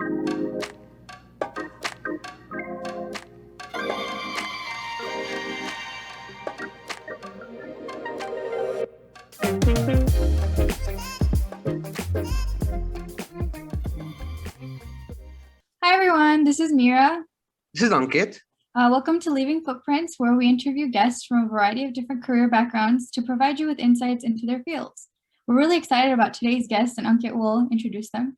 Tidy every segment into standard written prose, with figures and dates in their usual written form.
Hi, everyone. This is Mira. This is Ankit. Welcome to Leaving Footprints, where we interview guests from a variety of different career backgrounds to provide you with insights into their fields. We're really excited about today's guests, and Ankit will introduce them.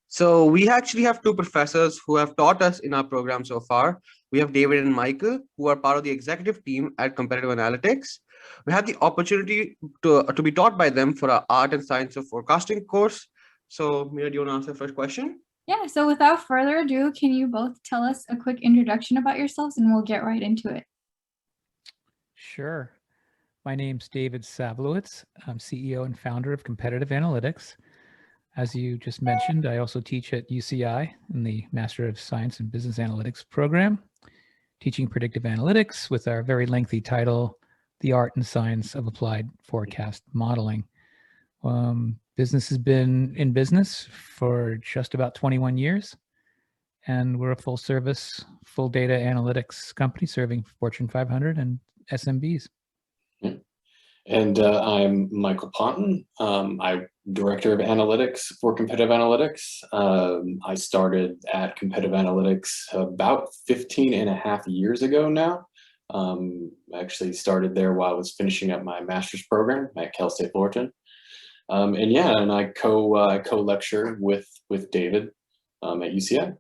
So we actually have two professors who have taught us in our program so far. We have David and Michael, who are part of the executive team at Competitive Analytics. We had the opportunity to be taught by them for our Art and Science of Forecasting course. So Mira, do you want to answer the first question? Yeah, so without further ado, can you both tell us a quick introduction about yourselves, and we'll get right into it. Sure. My name's David Savlowitz. I'm CEO and founder of Competitive Analytics. As you just mentioned, I also teach at UCI in the Master of Science and Business Analytics program, teaching predictive analytics with our very lengthy title, The Art and Science of Applied Forecast Modeling. Business has been in business for just about 21 years, and we're a full service, full data analytics company serving Fortune 500 and SMBs. And I'm Micheal Ponton. I'm Director of Analytics for Competitive Analytics. I started at Competitive Analytics about 15 and a half years ago now. I actually started there while I was finishing up my master's program at Cal State Fullerton. And I co-lecture with David at UCI.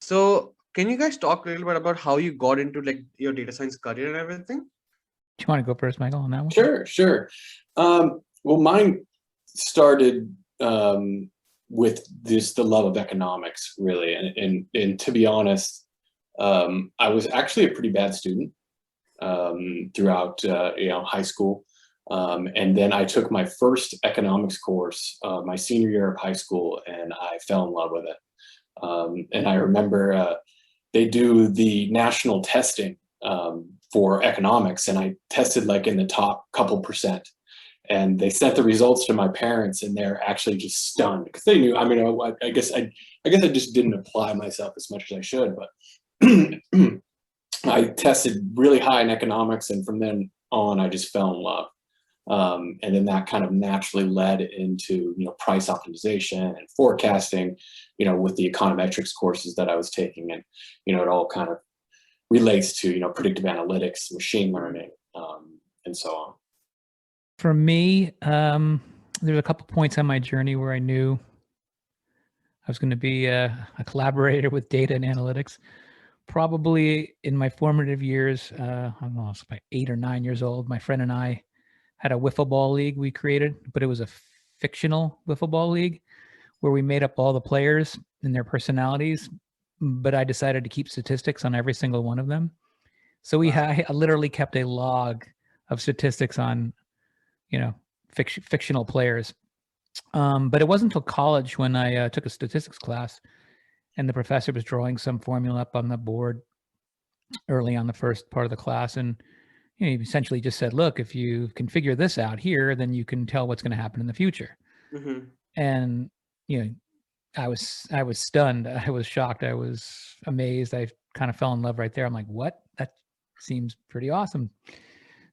So can you guys talk a little bit about how you got into like your data science career and everything? Do you want to go first, Michael, on that one? Sure. Well, mine started with the love of economics, really, and to be honest, I was actually a pretty bad student throughout high school, and then I took my first economics course my senior year of high school, and I fell in love with it. And I remember they do the national testing for economics, and I tested like in the top couple percent, and they sent the results to my parents, and they're actually just stunned because they knew. I mean, I guess I just didn't apply myself as much as I should, but I tested really high in economics, and from then on, I just fell in love. And then that kind of naturally led into price optimization and forecasting, with the econometrics courses that I was taking, and it all kind of relates to predictive analytics, machine learning, and so on. For me, there's a couple points on my journey where I knew I was going to be a collaborator with data and analytics. Probably in my formative years, I don't know, I was about 8 or 9 years old. My friend and I had a wiffle ball league we created, but it was a fictional wiffle ball league where we made up all the players and their personalities, but I decided to keep statistics on every single one of them. So I literally kept a log of statistics on, fictional players. But it wasn't until college when I took a statistics class and the professor was drawing some formula up on the board early on the first part of the class. And he essentially just said, look, if you can figure this out here, then you can tell what's going to happen in the future. Mm-hmm. And, I was stunned. I was shocked. I was amazed. I kind of fell in love right there. I'm like, what? That seems pretty awesome.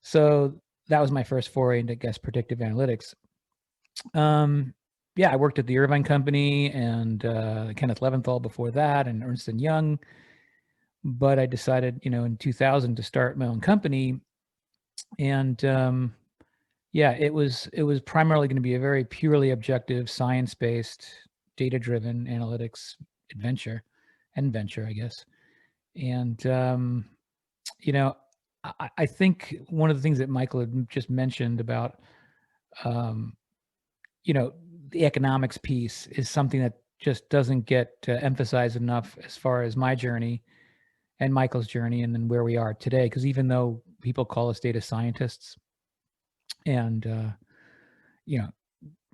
So that was my first foray into, predictive analytics. I worked at the Irvine company and Kenneth Leventhal before that, and Ernst & Young. But I decided, in 2000 to start my own company. And it was primarily going to be a very purely objective, science-based, data-driven analytics venture, I guess. And, I think one of the things that Michael had just mentioned about, the economics piece is something that just doesn't get emphasized enough as far as my journey and Michael's journey and then where we are today. Because even though people call us data scientists and,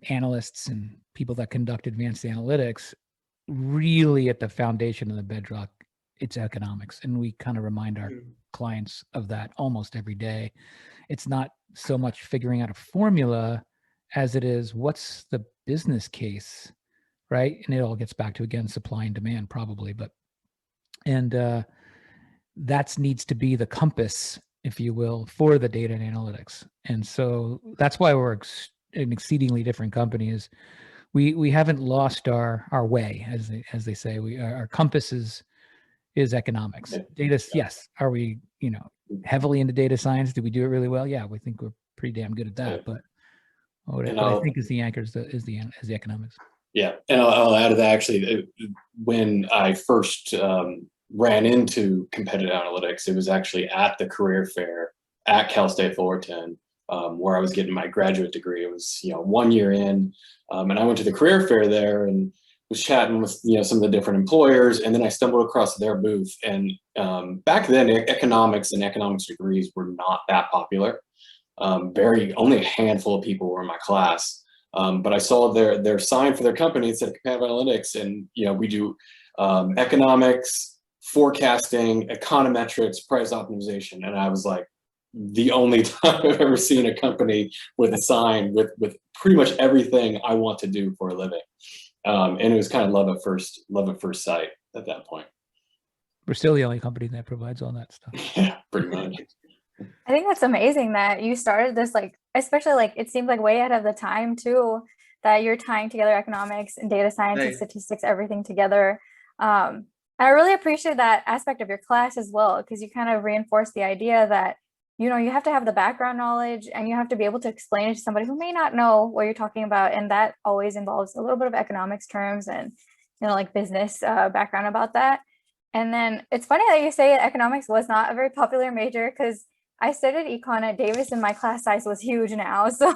analysts and people that conduct advanced analytics, really at the foundation of the bedrock, it's economics. And we kind of remind our clients of that almost every day. It's not so much figuring out a formula as it is what's the business case, right? And it all gets back to, again, supply and demand probably, and that needs to be the compass, if you will, for the data and analytics. And so that's why we're an exceedingly different company. Is we haven't lost our way, as they say. Our compass is economics. Data, yes. Are we, heavily into data science? Do we do it really well? Yeah, we think we're pretty damn good at that. But what I think is the anchor is the economics. Yeah, and I'll add to that, actually. When I first ran into competitive analytics, it was actually at the career fair at Cal State Fullerton, where I was getting my graduate degree. It was 1 year in, and I went to the career fair there and was chatting with some of the different employers, and then I stumbled across their booth. And back then, economics and economics degrees were not that popular. Only a handful of people were in my class. But I saw their sign for their company. It said Competitive Analytics, and we do economics, forecasting, econometrics, price optimization. And I was like, the only time I've ever seen a company with a sign with pretty much everything I want to do for a living. And it was kind of love at first sight at that point. We're still the only company that provides all that stuff. Yeah, pretty much. I think that's amazing that you started this, especially it seems like way ahead of the time too, that you're tying together economics and data science and statistics, everything together. And I really appreciate that aspect of your class as well, because you kind of reinforce the idea that, you have to have the background knowledge and you have to be able to explain it to somebody who may not know what you're talking about. And that always involves a little bit of economics terms and, business background about that. And then it's funny that you say economics was not a very popular major, because I studied econ at Davis and my class size was huge now. So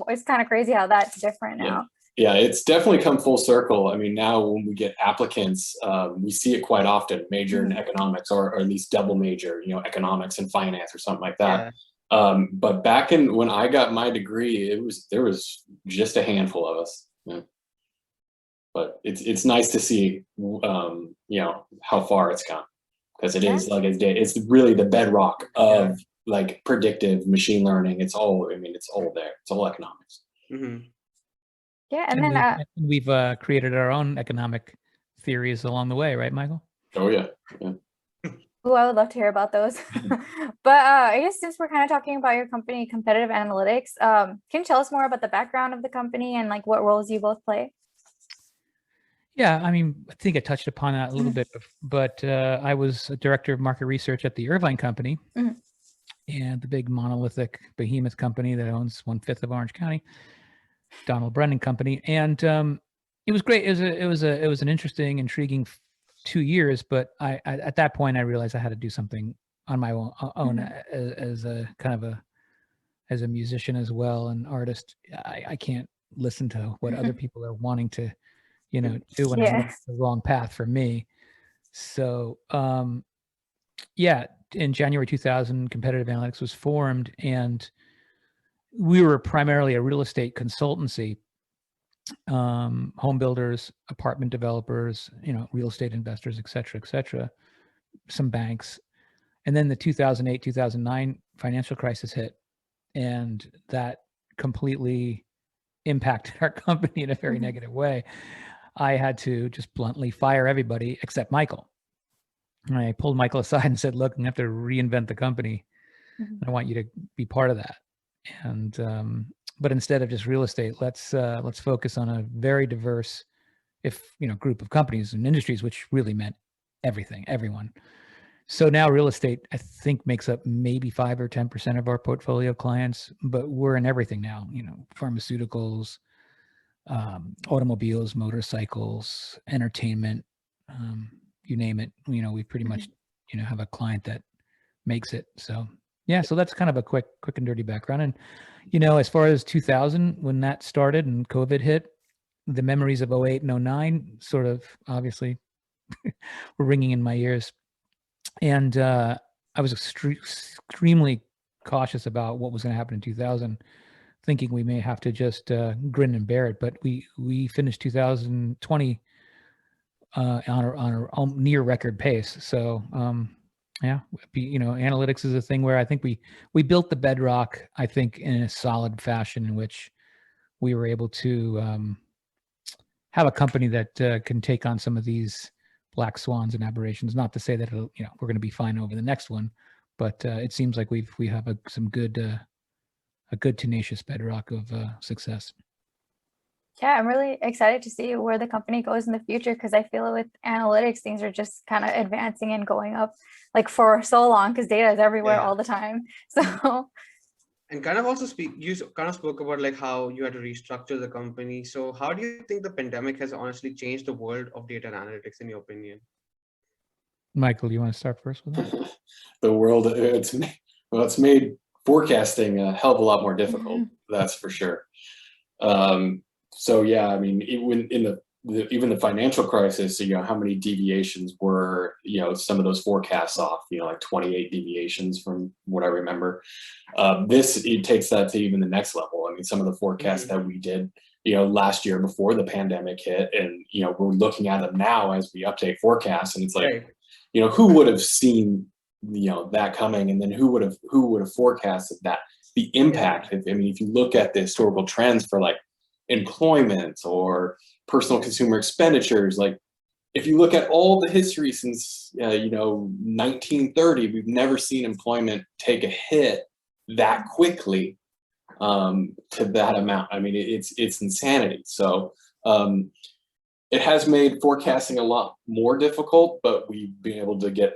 it's kind of crazy how that's different now. Yeah, it's definitely come full circle. I mean, now when we get applicants, we see it quite often, major in economics, or at least double major, economics and finance or something like that. Yeah. But back when I got my degree, there was just a handful of us. Yeah. But it's nice to see, how far it's come, because it is it's really the bedrock of predictive machine learning. It's all there. It's all economics. Mm-hmm. Yeah, and then we've created our own economic theories along the way, right, Michael? Oh yeah. Oh, I would love to hear about those. But I guess since we're kind of talking about your company, Competitive Analytics, can you tell us more about the background of the company and what roles you both play? Yeah, I think I touched upon that a little bit, but I was a director of market research at the Irvine company, and the big monolithic behemoth company that owns 1/5 of Orange County, Donald Brennan Company. And it was great. It was an interesting, intriguing 2 years, but at that point I realized I had to do something on my own as a kind of as a musician as well, an artist. I can't listen to what other people are wanting to do when I'm on the wrong path for me. So in January 2000, Competitive Analytics was formed, and we were primarily a real estate consultancy, home builders, apartment developers, real estate investors, et cetera, some banks. And then the 2008, 2009 financial crisis hit, and that completely impacted our company in a very negative way. I had to just bluntly fire everybody except Michael. And I pulled Michael aside and said, look, I'm going to have to reinvent the company. I want you to be part of that. And but instead of just real estate, let's focus on a very diverse, group of companies and industries, which really meant everyone. So now real estate, I think, makes up maybe 5 or 10% of our portfolio clients, but we're in everything now. Pharmaceuticals, automobiles, motorcycles, entertainment, you name it. We pretty much have a client that makes it. So so that's kind of a quick and dirty background. And as far as 2000, when that started and COVID hit, the memories of 08 and 09 sort of obviously were ringing in my ears. And I was extremely cautious about what was going to happen in 2000, thinking we may have to just grin and bear it. But we finished 2020 on our near record pace. So analytics is a thing where I think we built the bedrock, I think, in a solid fashion in which we were able to have a company that can take on some of these black swans and aberrations. Not to say that it'll, we're going to be fine over the next one, but it seems like we have a good tenacious bedrock of success. Yeah, I'm really excited to see where the company goes in the future, because I feel with analytics, things are just kind of advancing and going up like for so long, because data is everywhere all the time. So, and kind of also you kind of spoke about like how you had to restructure the company. So how do you think the pandemic has honestly changed the world of data and analytics, in your opinion? Michael, you want to start first with that? The world, it's made forecasting a hell of a lot more difficult. That's for sure. So yeah, I mean, even the financial crisis, how many deviations were, some of those forecasts off, like 28 deviations from what I remember. It takes that to even the next level. I mean, some of the forecasts that we did, last year before the pandemic hit, and, we're looking at them now as we update forecasts, and it's like, who would have seen, that coming, and then who would have forecasted that, the impact. If you look at the historical trends for like employment or personal consumer expenditures, like if you look at all the history since 1930, we've never seen employment take a hit that quickly to that amount. I mean, it's insanity. So it has made forecasting a lot more difficult, but we've been able to get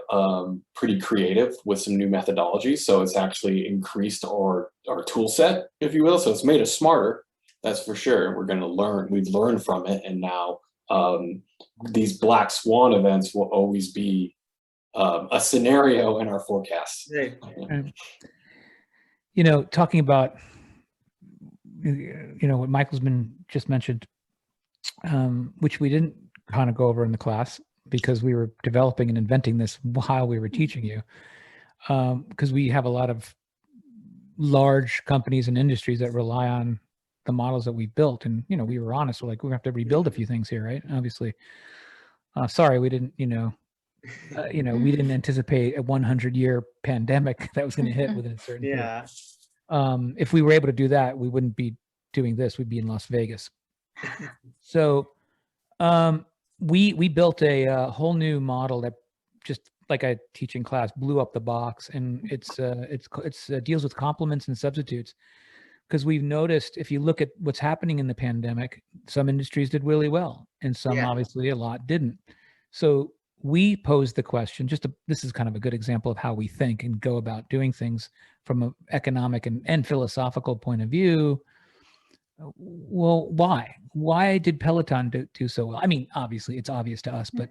pretty creative with some new methodologies. So it's actually increased our tool set, if you will. So it's made us smarter. That's for sure. We're going to learn. We've learned from it, and now these black swan events will always be a scenario in our forecasts. Talking about what Michael's just mentioned, which we didn't kind of go over in the class because we were developing and inventing this while we were teaching you, because we have a lot of large companies and industries that rely on the models that we built, and we were honest. We're like, we have to rebuild a few things here, right? Obviously, sorry, we didn't. We didn't anticipate a 100-year pandemic that was going to hit within a certain period. If we were able to do that, we wouldn't be doing this. We'd be in Las Vegas. So, we built a whole new model that, just like I teach in class, blew up the box, and it's deals with complements and substitutes. Because we've noticed, if you look at what's happening in the pandemic, some industries did really well, and some obviously a lot didn't. So we posed the question, this is kind of a good example of how we think and go about doing things from an economic and philosophical point of view. Well, why? Why did Peloton do so well? I mean, obviously it's obvious to us, but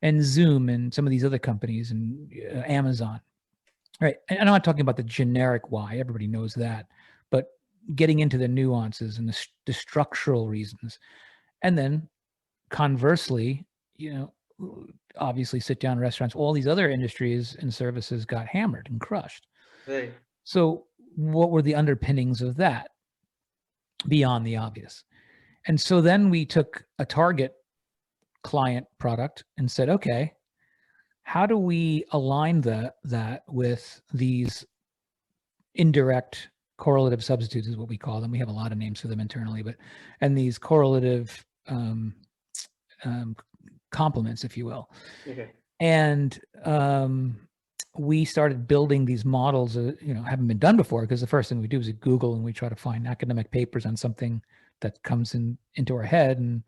and Zoom and some of these other companies and Amazon, right? And I'm not talking about the generic why, everybody knows that, but getting into the nuances and the structural reasons. And then conversely, obviously sit down restaurants, all these other industries and services got hammered and crushed. Right. So what were the underpinnings of that beyond the obvious? And so then we took a target client product and said, okay, how do we align that with these indirect correlative substitutes is what we call them. We have a lot of names for them internally, and these correlative complements, if you will. Okay. And we started building these models, haven't been done before, because the first thing we do is Google and we try to find academic papers on something that comes into our head. And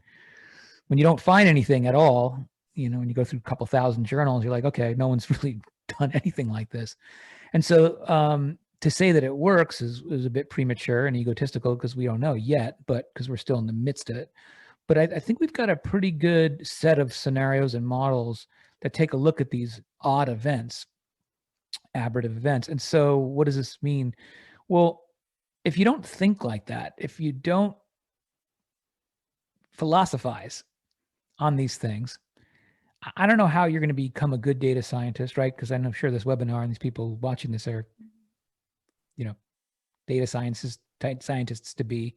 when you don't find anything at all, when you go through a couple thousand journals, you're like, okay, no one's really done anything like this. And so to say that it works is a bit premature and egotistical, because we don't know yet, but because we're still in the midst of it. But I think we've got a pretty good set of scenarios and models that take a look at these odd events, aberrative events. And so what does this mean? Well, if you don't think like that, if you don't philosophize on these things, I don't know how you're going to become a good data scientist, right? Because I'm sure this webinar and these people watching this are, data scientists to be.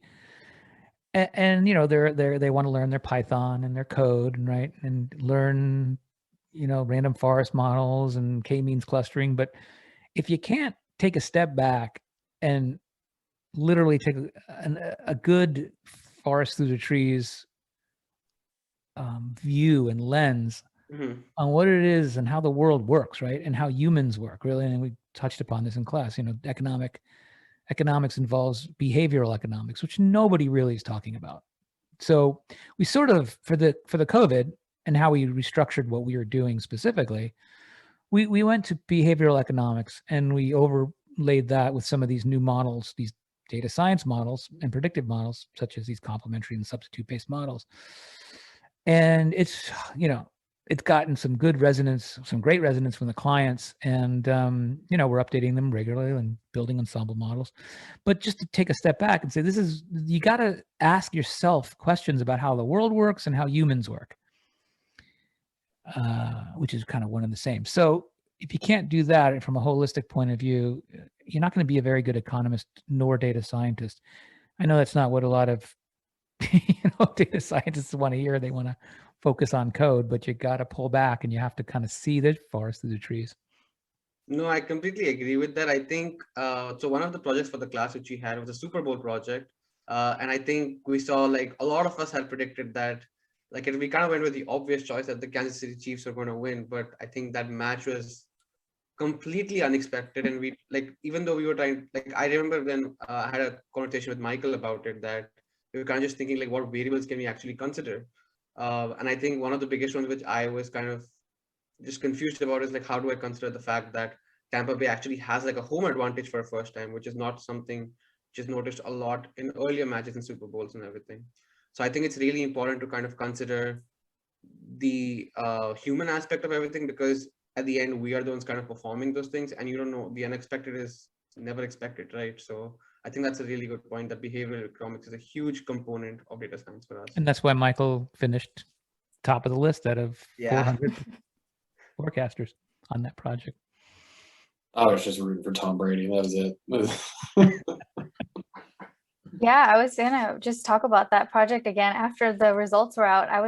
And they want to learn their Python and their code, and right, and learn random forest models and k-means clustering. But if you can't take a step back and literally take a good forest through the trees view and lens on what it is and how the world works, right? And how humans work, really. And we touched upon this in class. You know, economics involves behavioral economics, which nobody really is talking about. So we sort of, for the COVID and how we restructured what we were doing specifically, we went to behavioral economics and we overlaid that with some of these new models, these data science models and predictive models, such as these complementary and substitute-based models. And it's, you know, it's gotten some good resonance, some great resonance from the clients. And, you know, we're updating them regularly and building ensemble models. But just to take a step back and say, you got to ask yourself questions about how the world works and how humans work, which is kind of one and the same. So if you can't do that from a holistic point of view, you're not going to be a very good economist nor data scientist. I know that's not what a lot of data scientists want to hear. They want to focus on code, but you got to pull back and you have to kind of see the forest through the trees. No, I completely agree with that. I think, so one of the projects for the class which we had was a Super Bowl project. And I think we saw like a lot of us had predicted that, like we kind of went with the obvious choice that the Kansas City Chiefs are going to win. But I think that match was completely unexpected. And we like, even though we were trying, like I remember then I had a conversation with Micheal about it, that we were kind of just thinking like, what variables can we actually consider? And I think one of the biggest ones which I was kind of just confused about is like, how do I consider the fact that Tampa Bay actually has like a home advantage for a first time, which is not something which is noticed a lot in earlier matches and Super Bowls and everything. So I think it's really important to kind of consider the human aspect of everything, because at the end, we are the ones kind of performing those things, and you don't know, the unexpected is never expected, right? So I think that's a really good point, that behavioral economics is a huge component of data science for us. And that's why Micheal finished top of the list out of 400 forecasters on that project. I was just rooting for Tom Brady. That was it. Yeah, I was gonna just talk about that project again after the results were out. I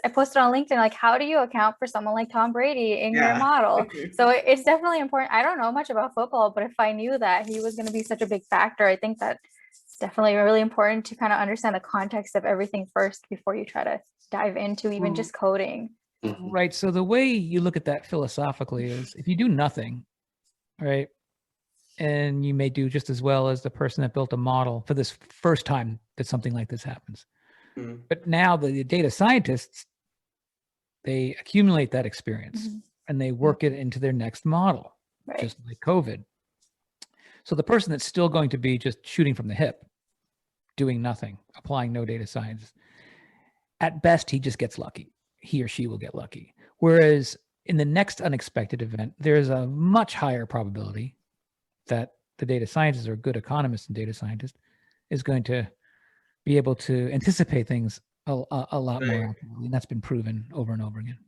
posted on LinkedIn, like, how do you account for someone like Tom Brady in your model? So it's definitely important. I don't know much about football, but if I knew that he was going to be such a big factor, I think that it's definitely really important to kind of understand the context of everything first before you try to dive into even just coding. Right. So the way you look at that philosophically is, if you do nothing, right, and you may do just as well as the person that built a model for this first time that something like this happens. But now the data scientists, they accumulate that experience and they work it into their next model, just like COVID. So the person that's still going to be just shooting from the hip, doing nothing, applying no data science, at best, he just gets lucky. He or she will get lucky. Whereas in the next unexpected event, there's a much higher probability that the data scientist, or good economist and data scientist, is going to be able to anticipate things a lot more accurately. And that's been proven over and over again.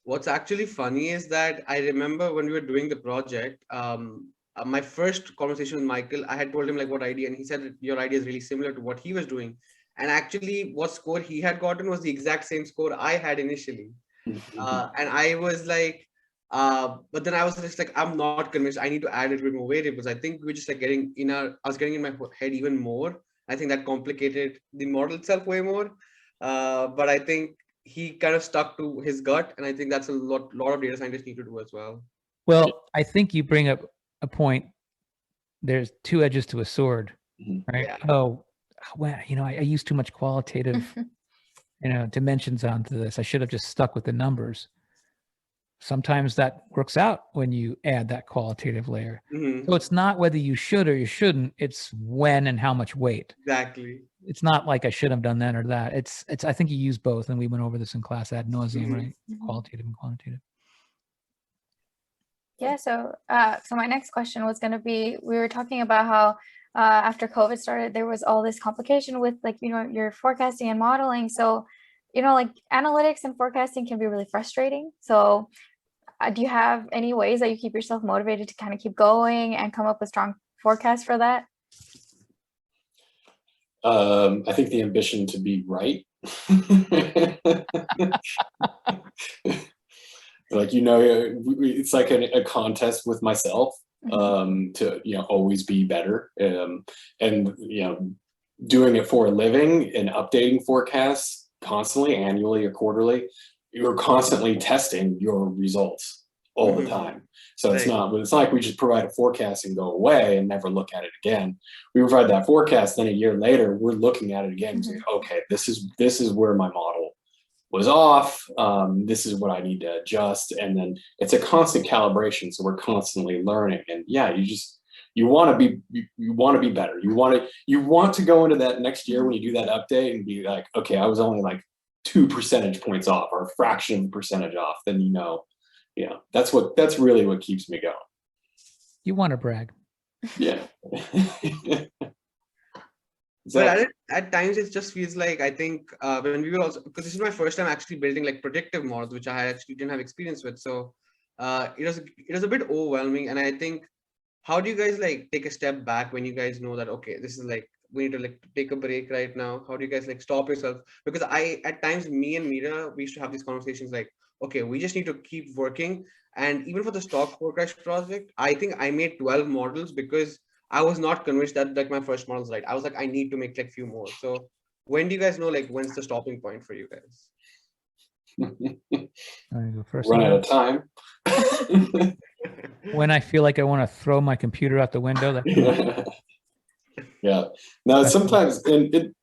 What's actually funny is that I remember when we were doing the project, my first conversation with Micheal, I had told him like what idea, and he said that your idea is really similar to what he was doing. And actually what score he had gotten was the exact same score I had initially. And I was like, but then I was just like, I'm not convinced. I need to add a bit more variables. I think we're just like I was getting in my head even more. I think that complicated the model itself way more. But I think he kind of stuck to his gut. And I think that's a lot of data scientists need to do as well. Well, I think you bring up a point. There's two edges to a sword, right? Yeah. Oh, well, I use too much qualitative, dimensions onto this. I should have just stuck with the numbers. Sometimes that works out when you add that qualitative layer. So it's not whether you should or you shouldn't, it's when and how much weight. Exactly. It's not like I should have done that or that. It's I think you use both, and we went over this in class ad nauseum, right? Qualitative and quantitative. Yeah, so my next question was going to be, we were talking about how after COVID started, there was all this complication with your forecasting and modeling. So like analytics and forecasting can be really frustrating. So do you have any ways that you keep yourself motivated to kind of keep going and come up with strong forecasts for that? I think the ambition to be right. Like, it's like a contest with myself to, always be better. And, doing it for a living and updating forecasts constantly, annually or quarterly, you're constantly testing your results all the time. So it's not like we just provide a forecast and go away and never look at it again. We provide that forecast, then a year later, we're looking at it again and saying, okay, this is where my model was off. This is what I need to adjust. And then it's a constant calibration. So we're constantly learning. And yeah, you want to be better. You want to go into that next year when you do that update and be like, okay, I was only like 2 percentage points off, or a fraction of a percentage off. Then that's really what keeps me going. You want to brag. Yeah. But at times it just feels like, I think when we were also, because this is my first time actually building like predictive models, which I actually didn't have experience with. So it was a bit overwhelming. And I think, how do you guys like take a step back when you guys know that, okay, this is like, we need to like take a break right now? How do you guys like stop yourself? Because at times, me and Mira, we used to have these conversations like, okay, we just need to keep working. And even for the stock forecast project, I think I made 12 models because I was not convinced that like my first model is right. I was like, I need to make like few more. So when do you guys know, like, when's the stopping point for you guys? Run out of time. When I feel like I want to throw my computer out the window. Yeah. Now sometimes, and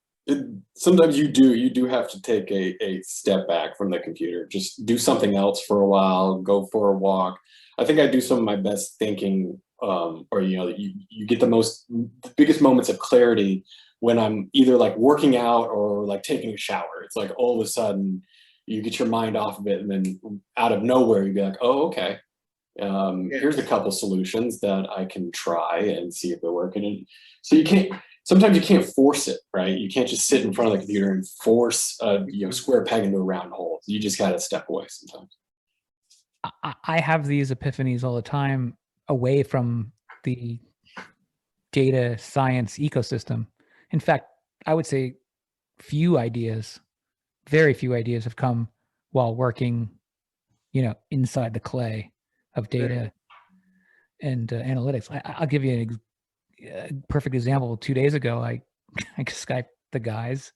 sometimes you do have to take a step back from the computer. Just do something else for a while. Go for a walk. I think I do some of my best thinking, or you get the biggest moments of clarity when I'm either like working out or like taking a shower. It's like all of a sudden you get your mind off of it, and then out of nowhere you'd be like, oh, okay. Here's a couple solutions that I can try and see if they're working. And so sometimes you can't force it, right? You can't just sit in front of the computer and force a square peg into a round hole. You just got to step away sometimes. I have these epiphanies all the time away from the data science ecosystem. In fact, I would say very few ideas have come while working, inside the clay of data and analytics. I'll give you a perfect example. 2 days ago, I Skyped the guys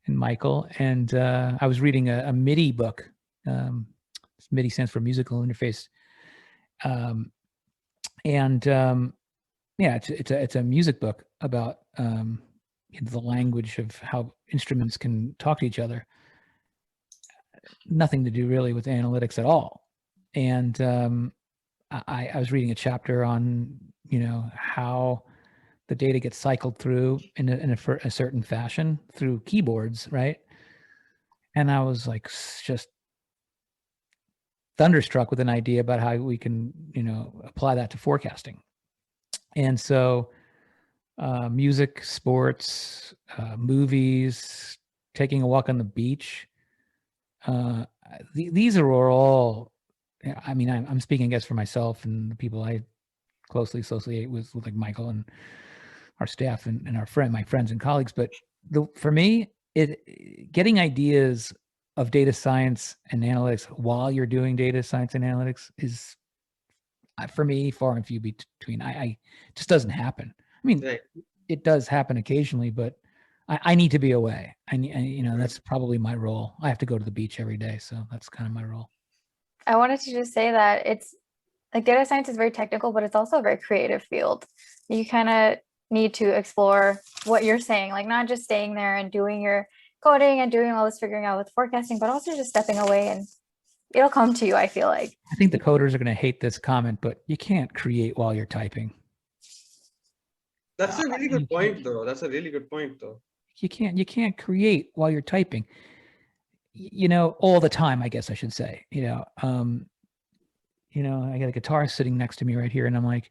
and Micheal, and I was reading a MIDI book. MIDI stands for musical interface. It's a music book about the language of how instruments can talk to each other. Nothing to do really with analytics at all. And I was reading a chapter on how the data gets cycled through in a certain fashion through keyboards, right? And I was like just thunderstruck with an idea about how we can apply that to forecasting. And so music, sports, movies, taking a walk on the beach, these are all, I mean, I'm speaking, I guess, for myself and the people I closely associate with like Micheal and our staff and my friends and colleagues. But for me, getting ideas of data science and analytics while you're doing data science and analytics is, for me, far and few between. It just doesn't happen. I mean, it does happen occasionally, but I need to be away. That's probably my role. I have to go to the beach every day, so that's kind of my role. I wanted to just say that it's like data science is very technical, but it's also a very creative field. You kind of need to explore what you're saying, like not just staying there and doing your coding and doing all this figuring out with forecasting, but also just stepping away and it'll come to you, I feel like. I think the coders are going to hate this comment, but you can't create while you're typing. That's a really good point, though. That's a really good point, though. You can't create while you're typing, all the time, I guess I should say. I got a guitar sitting next to me right here, and I'm like,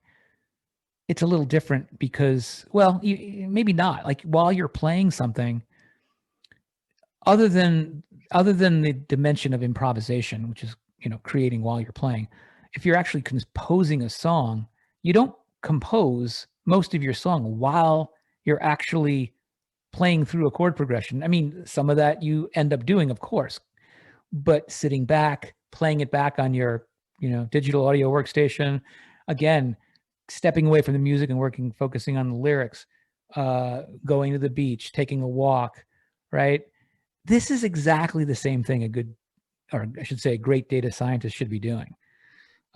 it's a little different because, well, maybe not. Like while you're playing something, other than the dimension of improvisation, which is creating while you're playing, if you're actually composing a song, you don't compose most of your song while you're actually playing through a chord progression. I mean, some of that you end up doing, of course, but sitting back, playing it back on your digital audio workstation, again, stepping away from the music and focusing on the lyrics, going to the beach, taking a walk, right? this is exactly the same thing a great data scientist should be doing.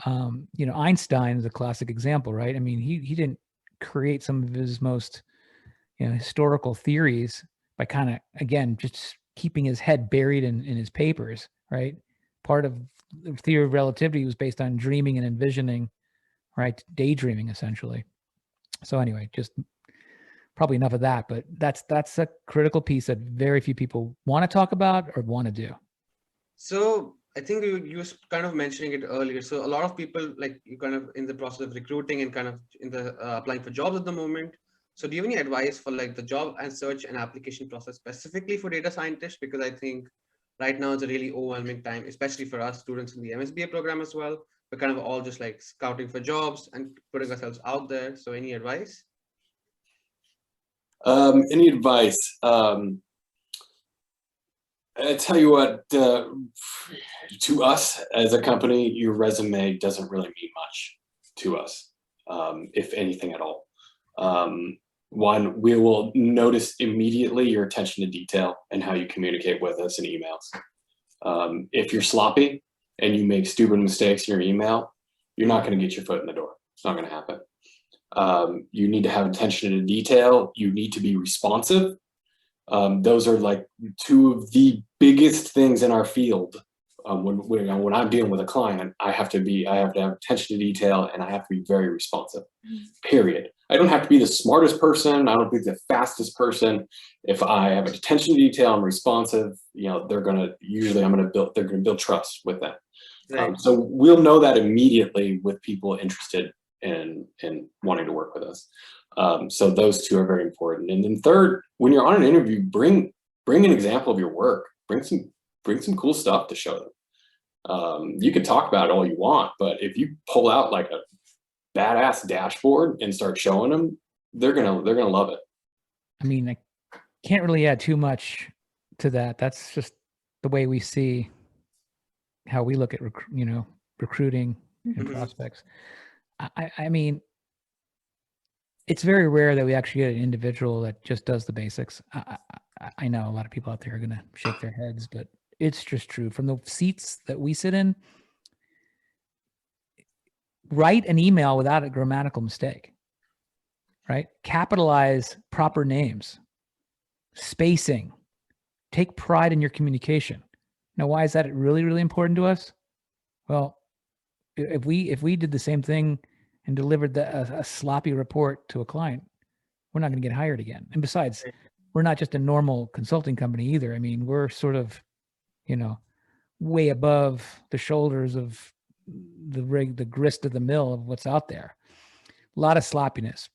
Einstein is a classic example, right? I mean, he didn't create some of his most, historical theories by kind of, again, just keeping his head buried in his papers, right? Part of the theory of relativity was based on dreaming and envisioning, right? Daydreaming, essentially. So anyway, just probably enough of that, but that's a critical piece that very few people want to talk about or want to do. So I think you were kind of mentioning it earlier. So a lot of people, like, you kind of in the process of recruiting and kind of in the applying for jobs at the moment. So do you have any advice for like the job and search and application process specifically for data scientists? Because I think right now it's a really overwhelming time, especially for us students in the MSBA program as well. We're kind of all just like scouting for jobs and putting ourselves out there. So any advice? Any advice? I tell you what, to us as a company, your resume doesn't really mean much to us, if anything at all. One, we will notice immediately your attention to detail and how you communicate with us in emails. If you're sloppy and you make stupid mistakes in your email, you're not going to get your foot in the door. It's not going to happen. You need to have attention to detail. You need to be responsive. Those are like two of the biggest things in our field. When I'm dealing with a client, I have to have attention to detail, and I have to be very responsive, period. I don't have to be the smartest person. I don't have to be the fastest person. If I have attention to detail, I'm responsive, they're going to build trust with that. Right. So we'll know that immediately with people interested in wanting to work with us. So those two are very important. And then third, when you're on an interview, bring an example of your work. Bring some cool stuff to show them. You can talk about it all you want, but if you pull out like a badass dashboard and start showing them, they're gonna love it. I mean, I can't really add too much to that. That's just the way we see how we look at recruiting and prospects. I mean, it's very rare that we actually get an individual that just does the basics. I know a lot of people out there are going to shake their heads, but it's just true. From the seats that we sit in, write an email without a grammatical mistake, right? Capitalize proper names, spacing, take pride in your communication. Now, why is that really, really important to us? Well, if we did the same thing and delivered a sloppy report to a client, we're not going to get hired again. And besides, we're not just a normal consulting company either. I mean, we're sort of, way above the shoulders of the grist of the mill of what's out there. A lot of sloppiness.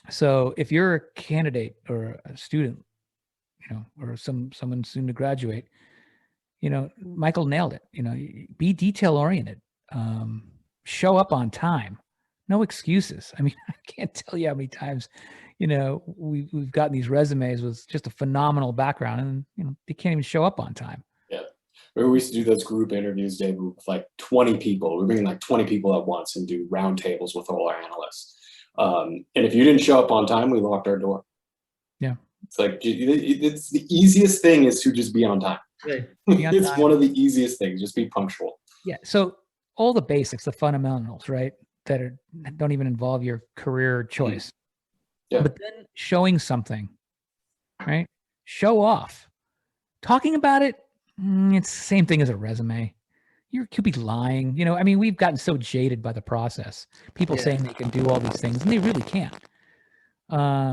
So if you're a candidate or a student, or someone soon to graduate, Michael nailed it. Be detail oriented. Show up on time. No excuses. I mean, I can't tell you how many times, we've gotten these resumes with just a phenomenal background, and they can't even show up on time. Yeah, we used to do those group interviews, Dave, with like 20 people. We're bringing like 20 people at once and do round tables with all our analysts. And if you didn't show up on time, we locked our door. Yeah, it's like it's the easiest thing is to just be on time. Right. It's one of the easiest things. Just be punctual. Yeah. So all the basics, the fundamentals, right, that don't even involve your career choice. Yeah. But then showing something, right? Show off. Talking about it, it's the same thing as a resume. You could be lying. I mean, we've gotten so jaded by the process. People saying they can do all these things, and they really can't.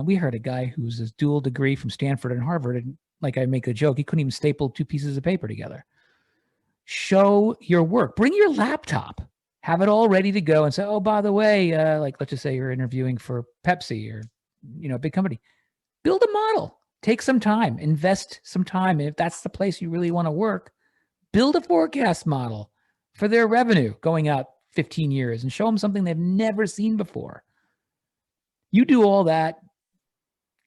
We heard a guy who's a dual degree from Stanford and Harvard, and like I make a joke, he couldn't even staple two pieces of paper together. Show your work. Bring your laptop. Have it all ready to go and say, oh, by the way, like let's just say you're interviewing for Pepsi or, a big company. Build a model. Take some time. Invest some time. And if that's the place you really want to work, build a forecast model for their revenue going out 15 years and show them something they've never seen before. You do all that.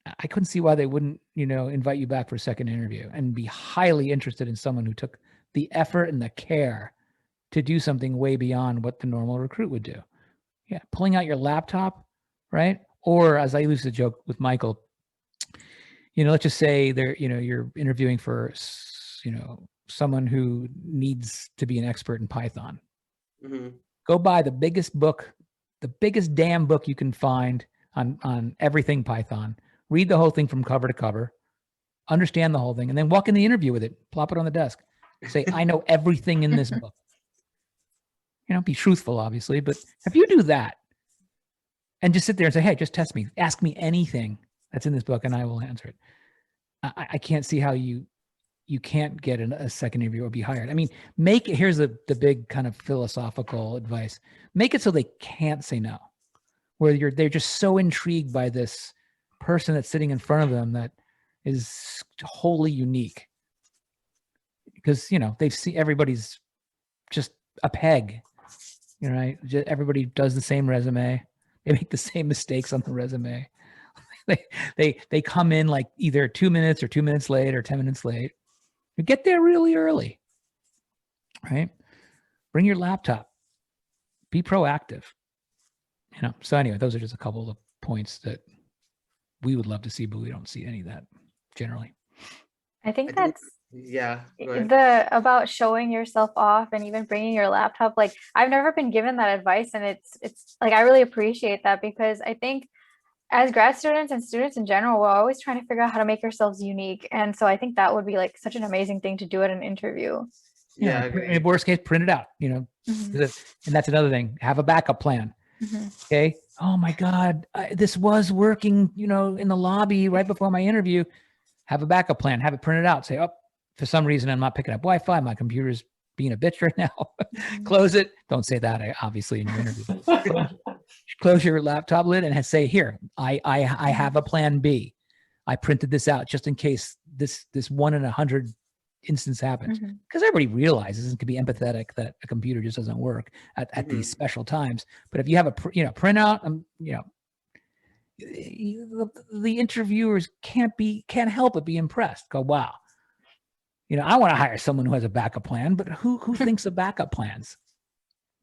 I couldn't see why they wouldn't, invite you back for a second interview and be highly interested in someone who took the effort and the care to do something way beyond what the normal recruit would do. Yeah, pulling out your laptop, right? Or as I used to joke with Michael, let's just say you're interviewing for, someone who needs to be an expert in Python. Go buy the biggest damn book you can find on everything Python. Read the whole thing from cover to cover, understand the whole thing, and then walk in the interview with it, plop it on the desk. Say, I know everything in this book. Be truthful, obviously, but if you do that and just sit there and say, hey, just test me, ask me anything that's in this book and I will answer it. I can't see how you can't get a second interview or be hired. I mean, here's the big kind of philosophical advice. Make it so they can't say no, where they're just so intrigued by this person that's sitting in front of them that is wholly unique. Because, they see everybody's just a peg, right? Everybody does the same resume. They make the same mistakes on the resume. They come in like either 2 minutes or 2 minutes late or 10 minutes late. You get there really early, right? Bring your laptop. Be proactive. So anyway, those are just a couple of points that we would love to see, but we don't see any of that generally. I think that's about showing yourself off and even bringing your laptop. Like, I've never been given that advice, and it's like, I really appreciate that, because I think as grad students and students in general, we're always trying to figure out how to make ourselves unique. And so I think that would be like such an amazing thing to do at an interview. Yeah. In worst case, print it out, and that's another thing. Have a backup plan. Okay. Oh my God, this was working, in the lobby right before my interview. Have a backup plan. Have it printed out. Say, oh, for some reason I'm not picking up Wi-Fi. My computer's being a bitch right now. Close it. Don't say that, obviously, in your interview. Close your laptop lid and say, here, I have a plan B. I printed this out just in case this 1 in 100 instance happens. Because everybody realizes it can be empathetic that a computer just doesn't work at these special times. But if you have a printout, the interviewers can't help but be impressed. Go, wow. I want to hire someone who has a backup plan, but who thinks of backup plans?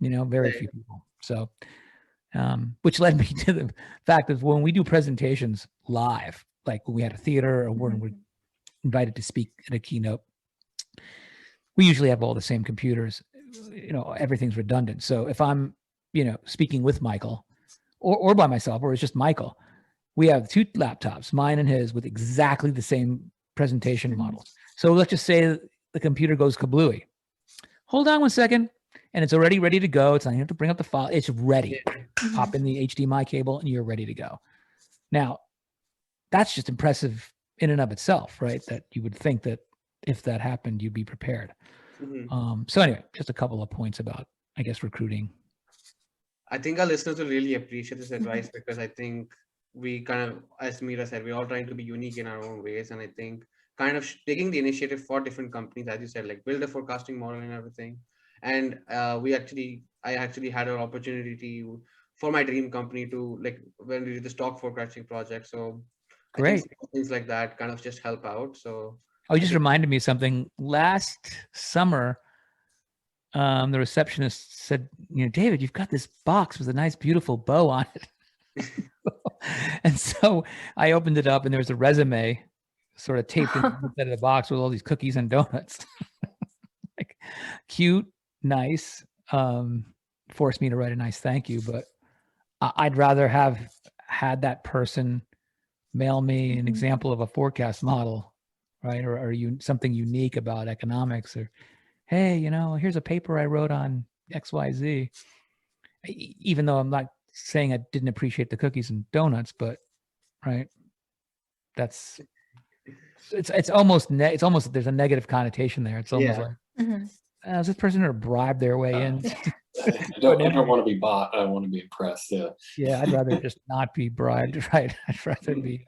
Very few people. So, which led me to the fact that when we do presentations live, like when we had a theater or when we're invited to speak at a keynote, we usually have all the same computers. Everything's redundant. So if I'm, speaking with Michael or by myself, or it's just Michael, we have 2 laptops, mine and his, with exactly the same presentation models. So let's just say the computer goes kablooey. Hold on 1 second, and it's already ready to go. It's not, you have to bring up the file. It's ready. Pop in the HDMI cable, and you're ready to go. Now, that's just impressive in and of itself, right? That you would think that if that happened, you'd be prepared. So anyway, just a couple of points about, I guess, recruiting. I think our listeners will really appreciate this advice, because I think we kind of, as Mira said, we're all trying to be unique in our own ways. And I think kind of taking the initiative for different companies, as you said, like build a forecasting model and everything. And I actually had an opportunity for my dream company to, like, when we did the stock forecasting project. So great. I think things like that kind of just help out. So you just reminded me of something. Last summer, the receptionist said, David, you've got this box with a nice, beautiful bow on it. And so I opened it up, and there was a resume sort of taped into the box with all these cookies and donuts. Like, cute, nice, forced me to write a nice thank you, but I'd rather have had that person mail me an example of a forecast model, right? Or something unique about economics, or, hey, here's a paper I wrote on XYZ. Even though I'm not saying I didn't appreciate the cookies and donuts, but right, it's almost there's a negative connotation there. It's almost like, is this person going to bribe their way in? I don't want to be bought. I want to be impressed. Yeah, I'd rather just not be bribed, right? I'd rather be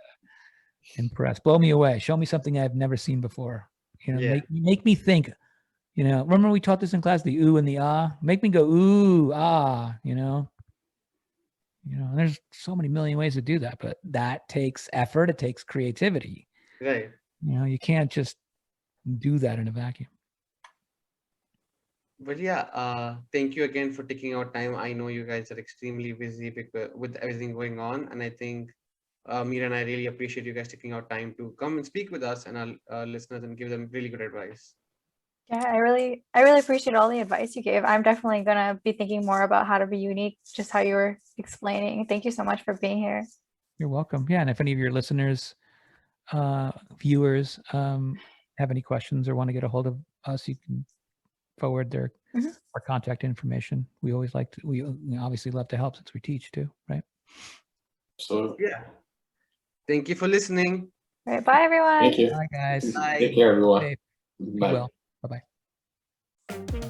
impressed. Blow me away. Show me something I've never seen before. Make me think. Remember we taught this in class, the ooh and the ah? Make me go ooh, ah, there's so many million ways to do that, but that takes effort. It takes creativity. Right. You can't just do that in a vacuum. But yeah, thank you again for taking our time. I know you guys are extremely busy with everything going on, and I think Meera and I really appreciate you guys taking out time to come and speak with us and our listeners and give them really good advice. Yeah, I really appreciate all the advice you gave. I'm definitely gonna be thinking more about how to be unique, just how you were explaining. Thank you so much for being here. You're welcome. Yeah, and if any of your listeners, viewers, have any questions or want to get a hold of us, you can forward their our contact information. We always we obviously love to help since we teach too, right? So yeah. Thank you for listening. All right, bye everyone. thank you. Bye, guys. Bye. Take care, everyone. Be Bye. well. Bye-bye.